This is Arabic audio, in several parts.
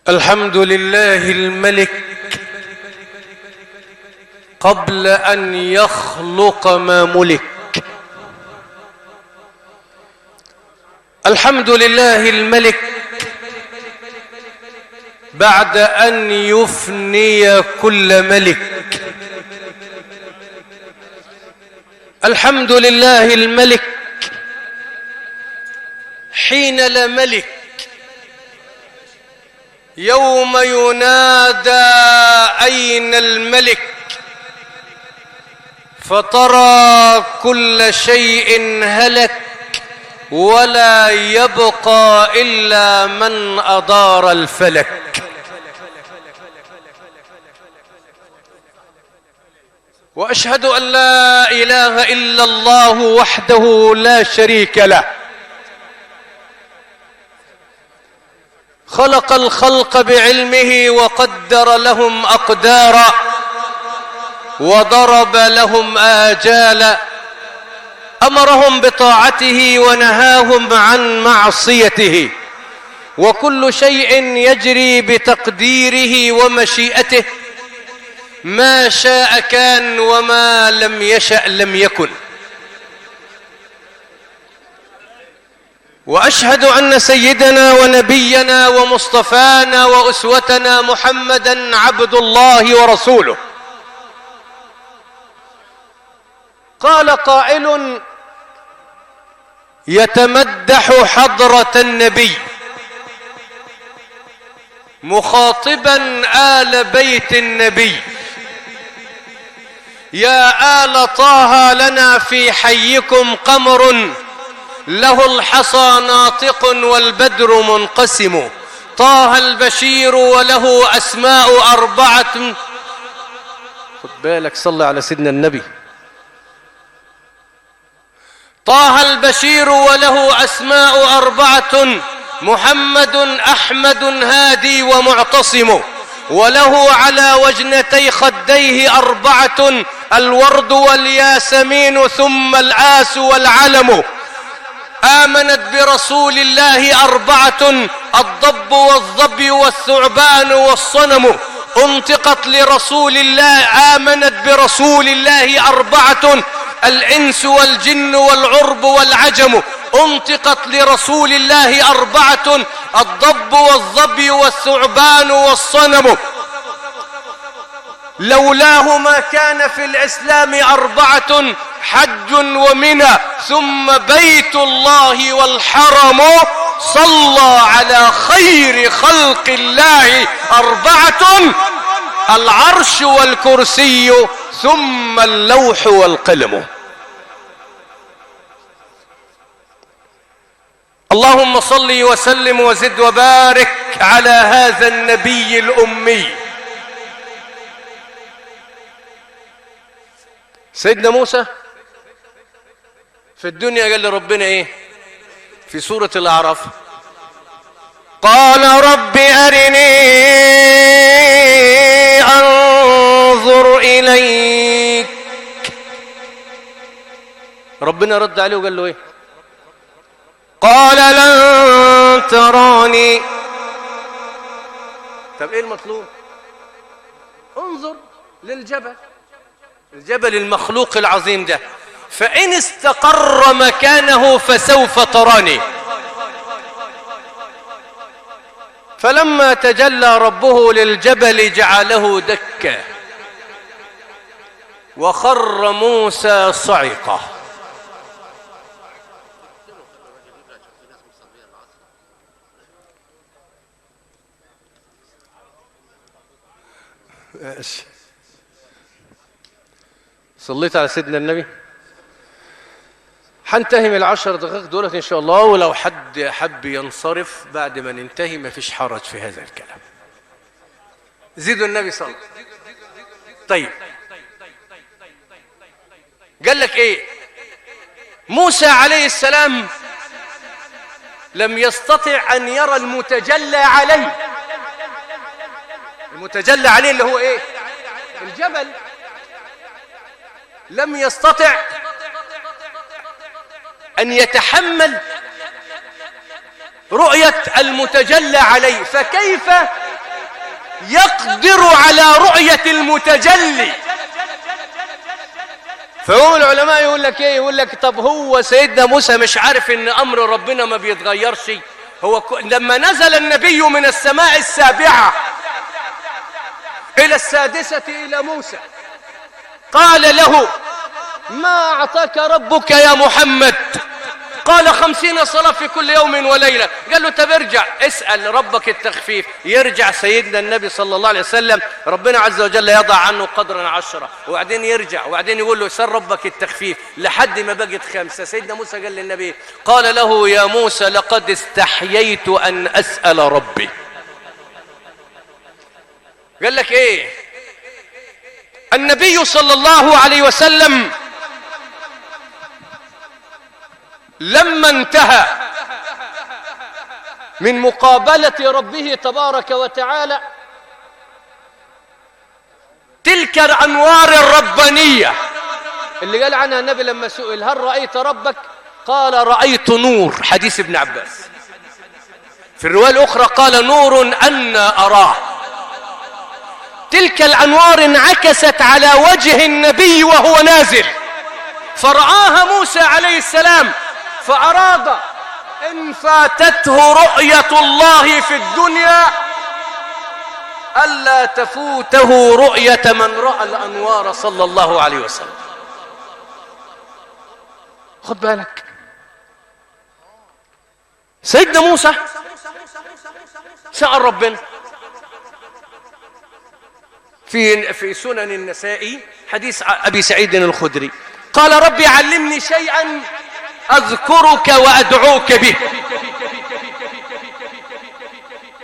الحمد لله الملك قبل أن يخلق ما ملك. الحمد لله الملك بعد أن يفني كل ملك. الحمد لله الملك حين لا ملك، يوم ينادى أين الملك، فترى كل شيء هلك ولا يبقى إلا من أدار الفلك. وأشهد أن لا إله إلا الله وحده لا شريك له، خلق الخلق بعلمه وقدر لهم أقدارا وضرب لهم آجالا، أمرهم بطاعته ونهاهم عن معصيته، وكل شيء يجري بتقديره ومشيئته، ما شاء كان وما لم يشأ لم يكن. وأشهد أن سيدنا ونبينا ومصطفانا وأسوتنا محمدا عبد الله ورسوله. قال قائل يتمدح حضرة النبي مخاطبا آل بيت النبي: يا آل طه لنا في حيكم قمر، له الحصى ناطق والبدر منقسم، طه البشير وله أسماء أربعة. خد بالك، صلى على سيدنا النبي. طه البشير وله أسماء أربعة: محمد أحمد هادي ومعتصم، وله على وجنتي خديه أربعة: الورد والياسمين ثم الآس والعلم. آمنت برسول الله أربعة: الضب والظبي والثعبان والصنم. انطقت لرسول الله، آمنت برسول الله أربعة: الإنس والجن والعرب والعجم. انطقت لرسول الله أربعة: الضب والظبي والثعبان والصنم. لولاه ما كان في الإسلام أربعة: حج ومنى ثم بيت الله والحرم. صلى على خير خلق الله أربعة: العرش والكرسي ثم اللوح والقلم. اللهم صل وسلم وزد وبارك على هذا النبي الأمي. سيدنا موسى في الدنيا قال لربنا ايه في سورة الأعراف؟ قال رب أرني أنظر إليك. ربنا رد عليه وقال له ايه؟ قال لن تراني. طب ايه المطلوب؟ انظر للجبل، الجبل المخلوق العظيم ده، فإن استقر مكانه فسوف تراني. فلما تجلى ربه للجبل جعله دكا وخر موسى صعقا. صليت على سيدنا النبي. حنتهي من العشر دقائق دولت إن شاء الله، ولو حد حب ينصرف بعد ما ننتهي ما فيش حرج في هذا الكلام. زيدوا النبي صلى الله عليه وسلم. طيب، قال لك إيه؟ موسى عليه السلام لم يستطع أن يرى المتجلى عليه. المتجلى عليه اللي هو إيه؟ الجبل. لم يستطع أن يتحمل رؤية المتجلى عليه، فكيف يقدر على رؤية المتجلي؟ فهو العلماء يقول لك ايه؟ يقول لك طب هو سيدنا موسى مش عارف ان امر ربنا ما بيتغيرش؟ هو لما نزل النبي من السماء السابعة الى السادسة الى موسى قال له ما اعطاك ربك يا محمد؟ قال 50 صلاة في كل يوم وليلة. قال له طب ارجع اسأل ربك التخفيف. يرجع سيدنا النبي صلى الله عليه وسلم، ربنا عز وجل يضع عنه قدرا 10، وبعدين يرجع وبعدين يقول له سر ربك التخفيف لحد ما بقت 5. سيدنا موسى قال للنبي، قال له يا موسى لقد استحييت أن أسأل ربي. قال لك ايه؟ النبي صلى الله عليه وسلم لما انتهى من مقابلة ربه تبارك وتعالى تلك الأنوار الربانية اللي قال عنها النبي لما سئل هل رأيت ربك؟ قال رأيت نور، حديث ابن عباس. في الرواية الأخرى قال نور أنا أراه. تلك الأنوار انعكست على وجه النبي وهو نازل، فرآها موسى عليه السلام، فأراد إن فاتته رؤية الله في الدنيا ألا تفوته رؤية من رأى الأنوار صلى الله عليه وسلم. خد بالك، سيدنا موسى سأل ربنا في سنن النسائي حديث أبي سعيد الخدري، قال ربي علمني شيئا أذكرك وأدعوك به.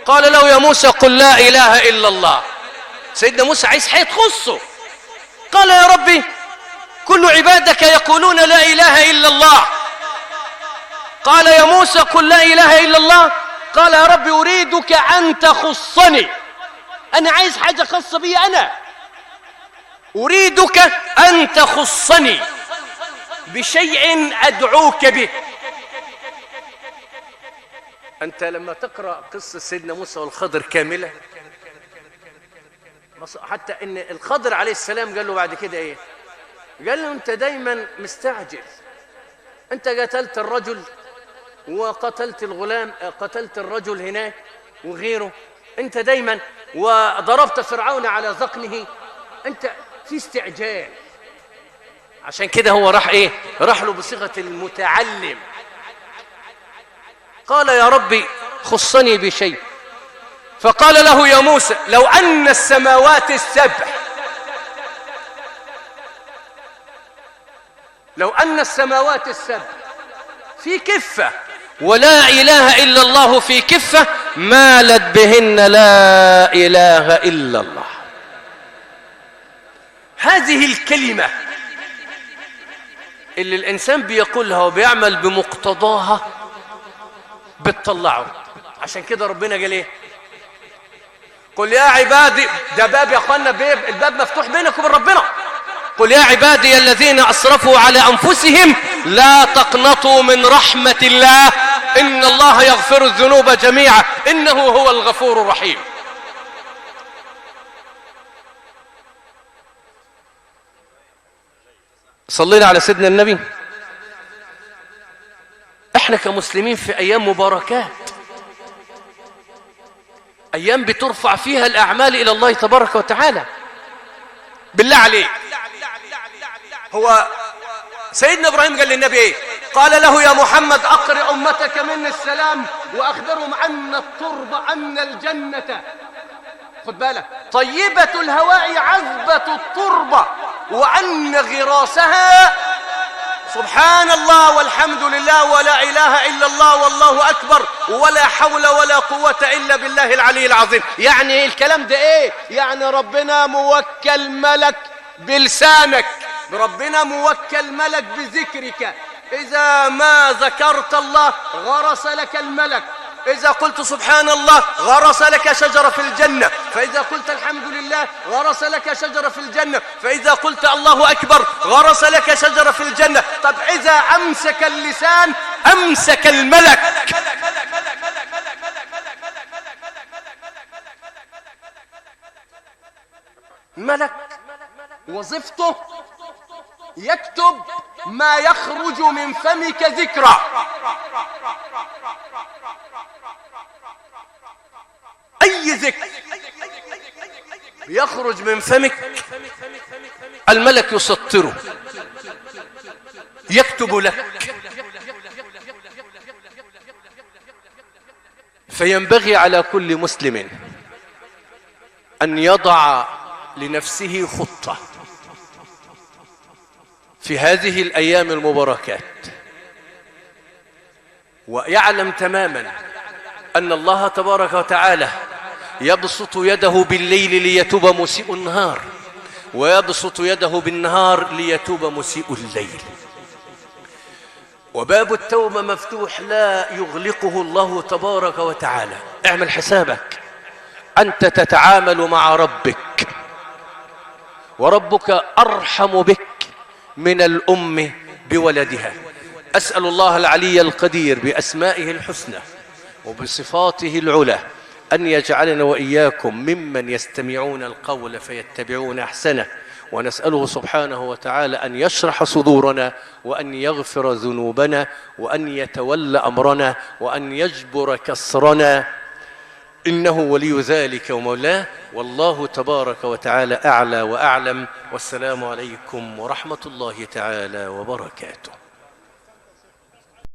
قال له يا موسى قل لا إله إلا الله. سيدنا موسى عايز حاجة تخصه. قال يا ربي كل عبادك يقولون لا إله إلا الله. قال يا موسى قل لا إله إلا الله. قال يا ربي أريدك أن تخصني، أنا عايز حاجة خاصة بي، أنا أريدك أن تخصني بشيء أدعوك به. أنت لما تقرأ قصة سيدنا موسى والخضر كاملة، حتى إن الخضر عليه السلام قال له بعد كده إيه؟ قال له أنت دايما مستعجل، أنت قتلت الرجل وقتلت الغلام، قتلت الرجل هناك وغيره، أنت دايما وضربت فرعون على ذقنه، أنت في استعجال. عشان كده هو راح ايه؟ راح له بصيغة المتعلم. قال يا ربي خصني بشيء. فقال له يا موسى لو أن السماوات السبع، لو أن السماوات السبع في كفة ولا إله إلا الله في كفة مالت بهن لا إله إلا الله. هذه الكلمة اللي الإنسان بيقولها وبيعمل بمقتضاها بتطلعه. عشان كده ربنا قال ايه؟ قل يا عبادي، ده باب يا اخوانا، الباب مفتوح بينك وبين ربنا. قل يا عبادي الذين أسرفوا على أنفسهم لا تقنطوا من رحمة الله إن الله يغفر الذنوب جميعا إنه هو الغفور الرحيم. صلينا على سيدنا النبي. احنا كمسلمين في ايام مباركات، ايام بترفع فيها الاعمال الى الله تبارك وتعالى. بالله عليك، هو سيدنا ابراهيم قال للنبي ايه؟ قال له يا محمد اقرئ امتك مني السلام واخبرهم ان التربه ان الجنه، خد بالك، طيبة الهواء عذبة التربة وأن غراسها سبحان الله والحمد لله ولا إله إلا الله والله أكبر ولا حول ولا قوة إلا بالله العلي العظيم. يعني الكلام ده إيه؟ يعني ربنا موكل ملك بلسانك، ربنا موكل ملك بذكرك. إذا ما ذكرت الله غرس لك الملك، إذا قلت سبحان الله غرس لك شجرة في الجنة، فإذا قلت الحمد لله غرس لك شجرة في الجنة، فإذا قلت الله أكبر غرس لك شجرة في الجنة. طب إذا أمسك اللسان أمسك الملك. ملك وظيفته يكتب ما يخرج من فمك ذكرى. أي ذكر يخرج من فمك الملك يسطره، يكتب لك. فينبغي على كل مسلم أن يضع لنفسه خطة في هذه الأيام المباركات، ويعلم تماما أن الله تبارك وتعالى يبسط يده بالليل ليتوب مسيء النهار، ويبسط يده بالنهار ليتوب مسيء الليل، وباب التوبة مفتوح لا يغلقه الله تبارك وتعالى. اعمل حسابك أنت تتعامل مع ربك، وربك أرحم بك من الأم بولدها. أسأل الله العلي القدير بأسمائه الحسنى وبصفاته العلى أن يجعلنا وإياكم ممن يستمعون القول فيتبعون أحسنه، ونسأله سبحانه وتعالى أن يشرح صدورنا، وأن يغفر ذنوبنا، وأن يتولى أمرنا، وأن يجبر كسرنا، إنه ولي ذلك ومولاه. والله تبارك وتعالى أعلى وأعلم. والسلام عليكم ورحمة الله تعالى وبركاته.